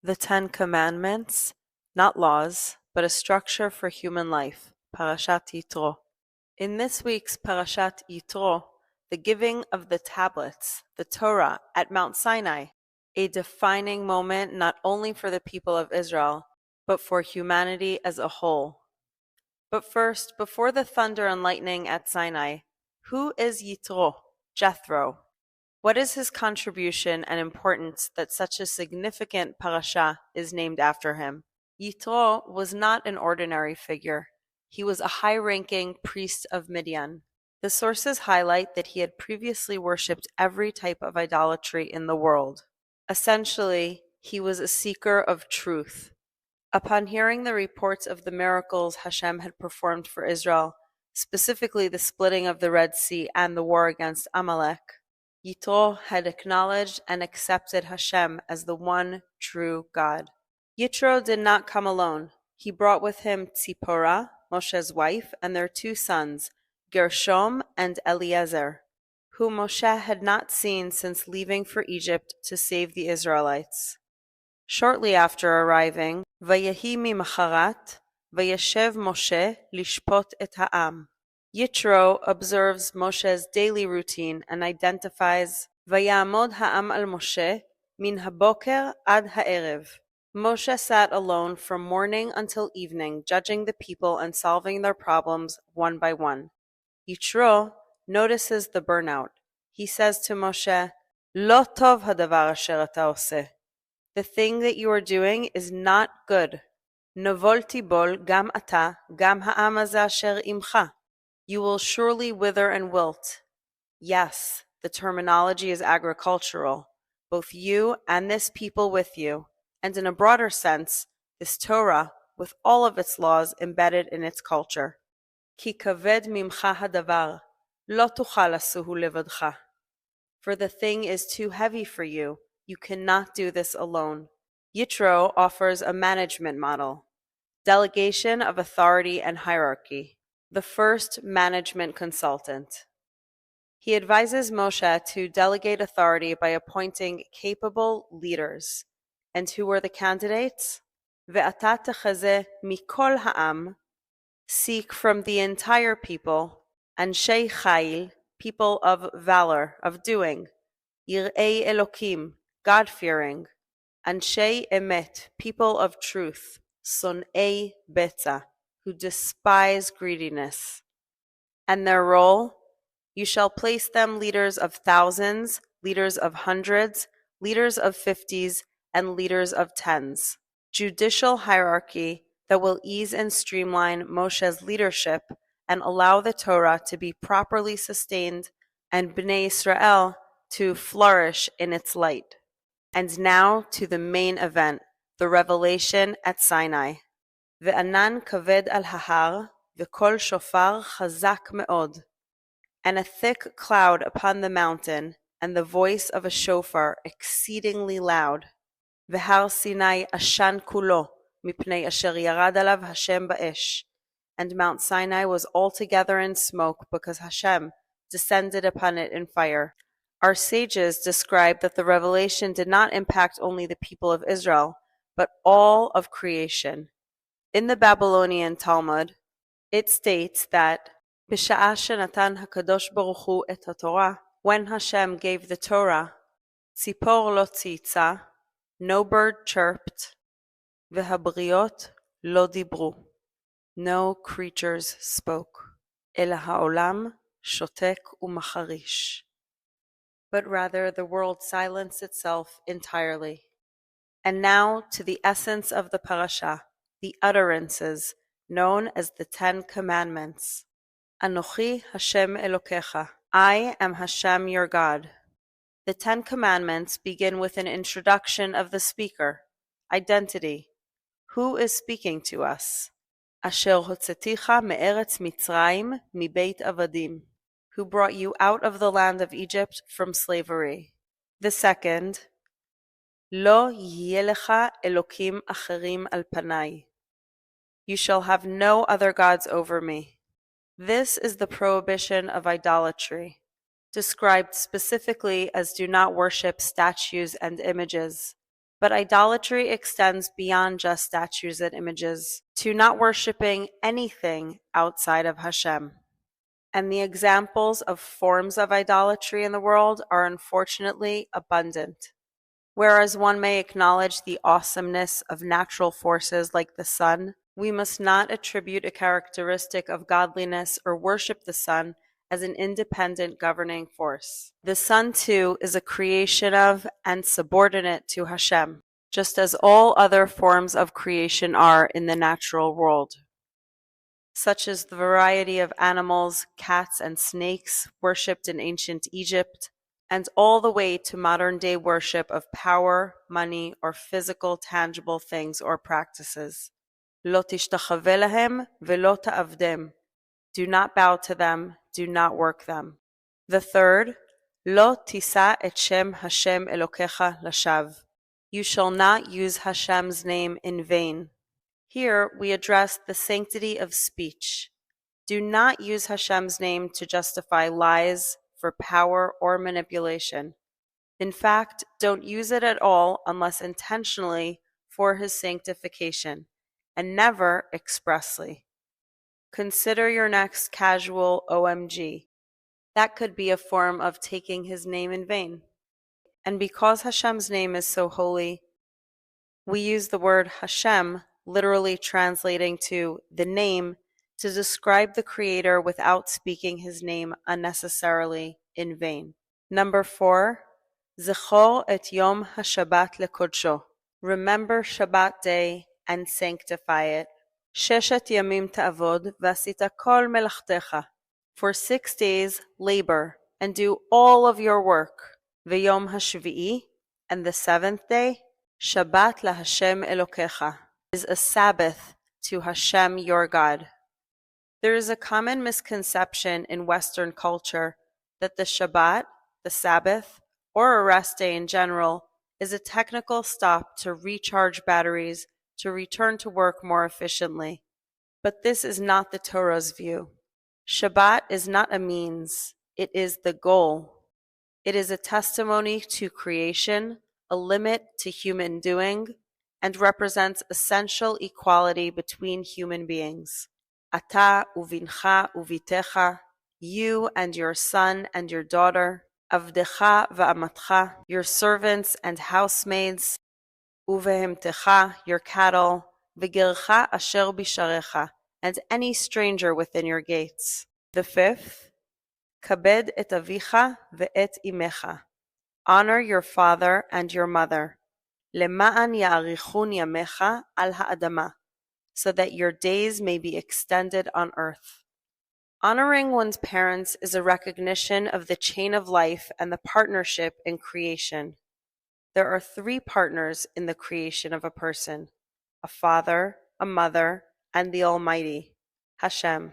The Ten Commandments, not laws, but a structure for human life. Parashat Yitro. In this week's Parashat Yitro, the giving of the tablets, the Torah, at Mount Sinai, a defining moment not only for the people of Israel, but for humanity as a whole. But first, before the thunder and lightning at Sinai, who is Yitro, Jethro? What is his contribution and importance that such a significant parasha is named after him? Yitro was not an ordinary figure. He was a high-ranking priest of Midian. The sources highlight that he had previously worshipped every type of idolatry in the world. Essentially, he was a seeker of truth. Upon hearing the reports of the miracles Hashem had performed for Israel, specifically the splitting of the Red Sea and the war against Amalek, Yitro had acknowledged and accepted Hashem as the one true God. Yitro did not come alone. He brought with him Tzipporah, Moshe's wife, and their two sons, Gershom and Eliezer, whom Moshe had not seen since leaving for Egypt to save the Israelites. Shortly after arriving, Vayehi mimacharat, Vayeshev Moshe lishpot et ha'am. Yitro observes Moshe's daily routine and identifies Vayamod ha'am al Moshe min haboker ad ha'erev. Moshe sat alone from morning until evening, judging the people and solving their problems one by one. Yitro notices the burnout. He says to Moshe, Lo tov hadavar asher ata oseh. The thing that you are doing is not good. Novol tibol gam ata, gam ha'am hazeh asher imcha. You will surely wither and wilt. Yes, the terminology is agricultural. Both you and this people with you, and in a broader sense, this Torah, with all of its laws embedded in its culture. Ki kaved mimcha hadavar, lo tuchal asuhu levadcha. For the thing is too heavy for you. You cannot do this alone. Yitro offers a management model, delegation of authority and hierarchy. The first management consultant. He advises Moshe to delegate authority by appointing capable leaders. And who were the candidates? Ve'ata techazeh mikol ha'am, seek from the entire people, anshei chayil, people of valor, of doing, yir'ei elokim, God-fearing, anshei emet, people of truth, son'ei betza, who despise greediness. And their role? You shall place them leaders of thousands, leaders of hundreds, leaders of 50s, and leaders of 10s. Judicial hierarchy that will ease and streamline Moshe's leadership and allow the Torah to be properly sustained and Bnei Israel to flourish in its light. And now to the main event, the revelation at Sinai. Ve'anan kaved al hahar, ve'kol shofar chazak me'od. And a thick cloud upon the mountain, and the voice of a shofar exceedingly loud. V'har Sinai ashan kulo, mipnei asher yarad alav Hashem ba'esh. And Mount Sinai was altogether in smoke, because Hashem descended upon it in fire. Our sages describe that the revelation did not impact only the people of Israel, but all of creation. In the Babylonian Talmud, it states that B'sha'ah shenatan HaKadosh Baruch Hu et HaTorah, when Hashem gave the Torah, tzipor lo tzitza, no bird chirped, v'habriot lo dibru, no creatures spoke, el ha'olam shotek u'macharish. But rather the world silenced itself entirely. And now to the essence of the parasha, the utterances, known as the Ten Commandments. Anochi Hashem Elokecha, I am Hashem your God. The Ten Commandments begin with an introduction of the speaker, identity. Who is speaking to us? Asher hotzeticha me'eretz Mitzrayim mibeit avadim, who brought you out of the land of Egypt from slavery. The second, Lo yihye lecha elokim acherim al panai, you shall have no other gods over me. This is the prohibition of idolatry, described specifically as do not worship statues and images. But idolatry extends beyond just statues and images to not worshiping anything outside of Hashem. And the examples of forms of idolatry in the world are unfortunately abundant. Whereas one may acknowledge the awesomeness of natural forces like the sun, we must not attribute a characteristic of godliness or worship the sun as an independent governing force. The sun, too, is a creation of and subordinate to Hashem, just as all other forms of creation are in the natural world, such as the variety of animals, cats, and snakes worshipped in ancient Egypt, and all the way to modern-day worship of power, money, or physical, tangible things or practices. Lo tishtachave lahem velo ta'avdem. Do not bow to them, do not work them. The third, Lo tisa et shem Hashem Elokecha lashav. You shall not use Hashem's name in vain. Here we address the sanctity of speech. Do not use Hashem's name to justify lies, for power, or manipulation. In fact, don't use it at all unless intentionally for His sanctification, and never expressly. Consider your next casual OMG. That could be a form of taking His name in vain. And because Hashem's name is so holy, we use the word Hashem, literally translating to the name, to describe the Creator without speaking His name unnecessarily in vain. Number 4, Zechor et Yom HaShabbat lekodsho. Remember Shabbat day and sanctify it. Sheshet yamim ta'avod v'asita kol melachtecha. For 6 days labor and do all of your work. V'yom hashvi'i, and the 7th day, Shabbat laHashem Elokecha, is a Sabbath to Hashem your God. There is a common misconception in Western culture that the Shabbat, the Sabbath, or a rest day in general, is a technical stop to recharge batteries to return to work more efficiently. But this is not the Torah's view. Shabbat is not a means, it is the goal. It is a testimony to creation, a limit to human doing, and represents essential equality between human beings. Ata uvincha uvitecha, you and your son and your daughter, avdecha va'amatcha, your servants and housemaids, uvehemtecha, your cattle, v'gircha asher bisharecha, and any stranger within your gates. The 5th, kabed et avicha ve'et imecha. Honor your father and your mother. Lema'an ya'arichun yamecha al ha'adama, so that your days may be extended on earth. Honoring one's parents is a recognition of the chain of life and the partnership in creation. There are 3 partners in the creation of a person: a father, a mother, and the Almighty, Hashem.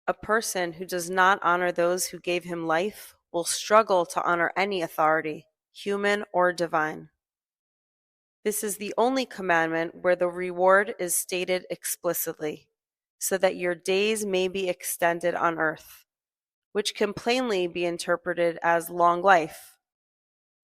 A person who does not honor those who gave him life will struggle to honor any authority, human or divine. This is the only commandment where the reward is stated explicitly, so that your days may be extended on earth, which can plainly be interpreted as long life.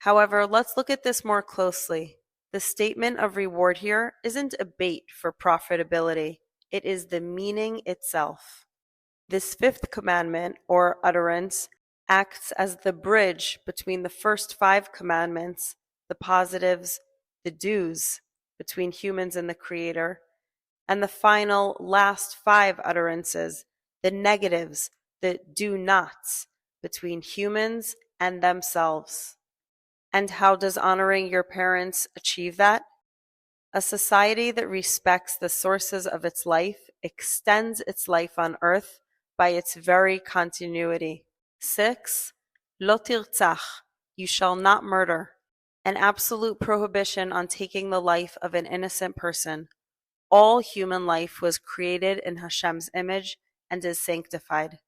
However, let's look at this more closely. The statement of reward here isn't a bait for profitability, it is the meaning itself. This 5th commandment, or utterance, acts as the bridge between the first 5 commandments, the positives, the do's, between humans and the Creator, and the final last 5 utterances, the negatives, the do nots, between humans and themselves. And how does honoring your parents achieve that? A society that respects the sources of its life extends its life on earth by its very continuity. 6. Lo tirtzach, you shall not murder. An absolute prohibition on taking the life of an innocent person. All human life was created in Hashem's image and is sanctified.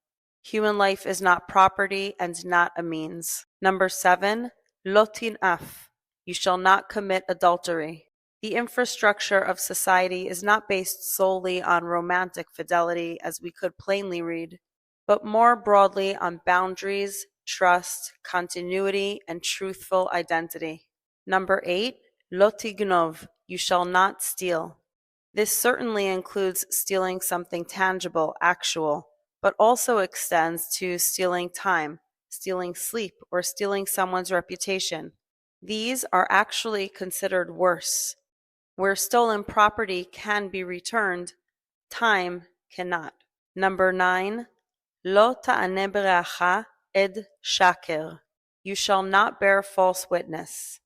Human life is not property and not a means. Number 7. Lo tin'af, you shall not commit adultery. The infrastructure of society is not based solely on romantic fidelity, as we could plainly read, but more broadly on boundaries, trust, continuity, and truthful identity. Number 8, Lo tignov, you shall not steal. This certainly includes stealing something tangible, actual, but also extends to stealing time, stealing sleep, or stealing someone's reputation. These are actually considered worse. Where stolen property can be returned, time cannot. Number 9, Lo ta'aneh bereacha ed shaker. You shall not bear false witness.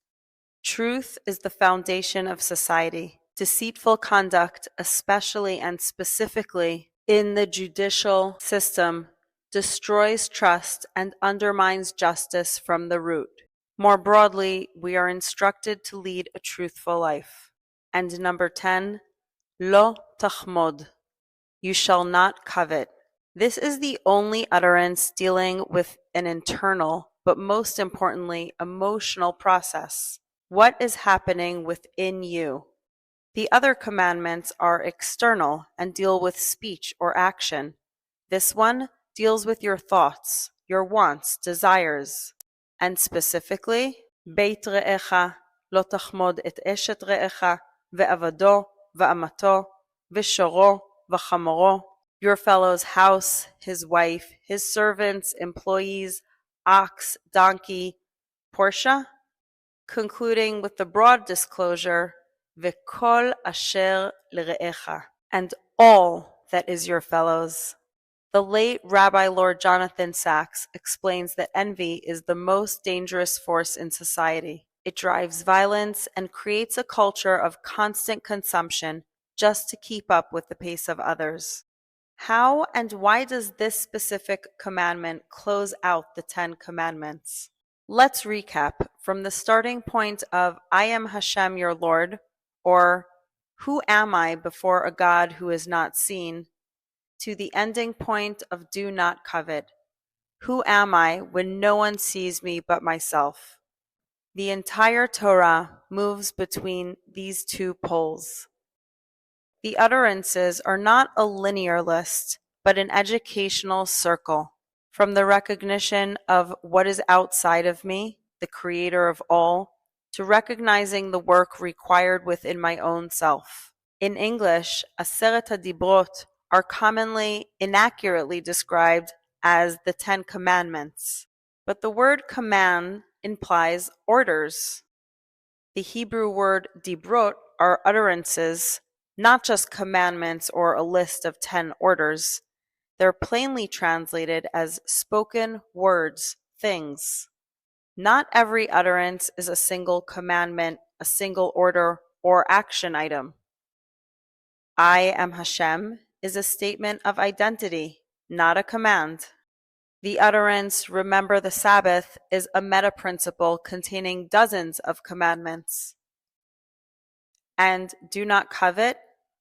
Truth is the foundation of society. Deceitful conduct, especially and specifically in the judicial system, destroys trust and undermines justice from the root. More broadly, we are instructed to lead a truthful life. And number 10, Lo tachmod. You shall not covet. This is the only utterance dealing with an internal, but most importantly, emotional process. What is happening within you? The other commandments are external and deal with speech or action. This one deals with your thoughts, your wants, desires, and specifically, Beit re'echa, lo tachmod et eshet re'echa, ve'avado, ve'amato, ve'shoro, ve'chamoro, your fellow's house, his wife, his servants, employees, ox, donkey, Portia, concluding with the broad disclosure, V'kol asher l're'echa, and all that is your fellows. The late Rabbi Lord Jonathan Sacks explains that envy is the most dangerous force in society. It drives violence and creates a culture of constant consumption just to keep up with the pace of others. How and why does this specific commandment close out the 10 commandments? Let's recap from the starting point of I am Hashem your Lord, or who am I before a God who is not seen, to the ending point of do not covet. Who am I when no one sees me but myself? The entire Torah moves between these two poles. The utterances are not a linear list, but an educational circle. From the recognition of what is outside of me, the creator of all, to recognizing the work required within my own self. In English, Aseret HaDibrot are commonly inaccurately described as the 10 Commandments, but the word command implies orders. The Hebrew word dibrot are utterances, not just commandments or a list of 10 orders. They're plainly translated as spoken words, things. Not every utterance is a single commandment, a single order, or action item. I am Hashem is a statement of identity, not a command. The utterance, remember the Sabbath, is a meta-principle containing dozens of commandments. And do not covet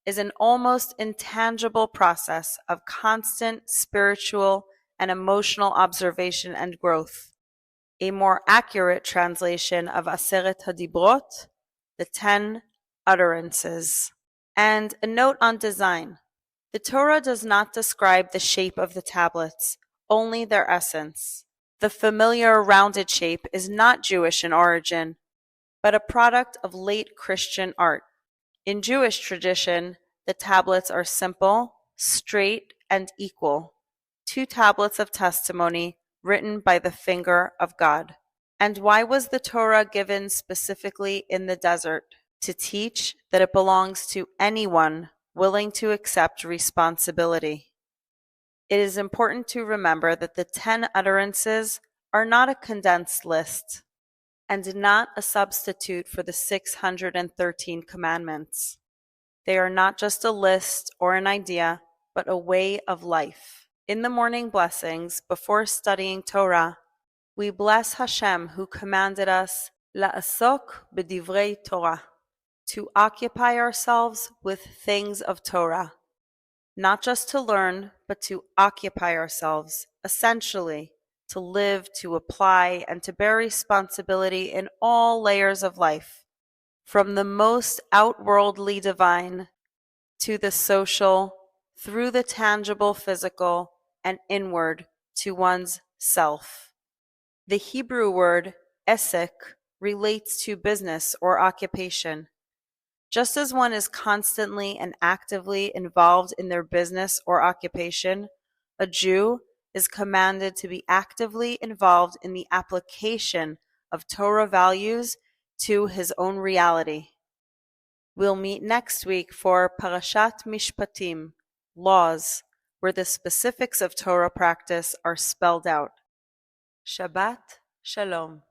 is an almost intangible process of constant spiritual and emotional observation and growth. A more accurate translation of Aseret HaDibrot, the 10 utterances. And a note on design. The Torah does not describe the shape of the tablets, only their essence. The familiar rounded shape is not Jewish in origin, but a product of late Christian art. In Jewish tradition, the tablets are simple, straight, and equal. 2 tablets of testimony written by the finger of God. And why was the Torah given specifically in the desert? To teach that it belongs to anyone willing to accept responsibility. It is important to remember that the 10 utterances are not a condensed list and not a substitute for the 613 commandments. They are not just a list or an idea, but a way of life. In the morning blessings, before studying Torah, we bless Hashem who commanded us la'asok b'divrei Torah, to occupy ourselves with things of Torah. Not just to learn, but to occupy ourselves, essentially, to live, to apply, and to bear responsibility in all layers of life, from the most outworldly divine to the social, through the tangible physical, and inward to one's self. The Hebrew word esek relates to business or occupation. Just as one is constantly and actively involved in their business or occupation, a Jew is commanded to be actively involved in the application of Torah values to his own reality. We'll meet next week for Parashat Mishpatim, laws, where the specifics of Torah practice are spelled out. Shabbat Shalom.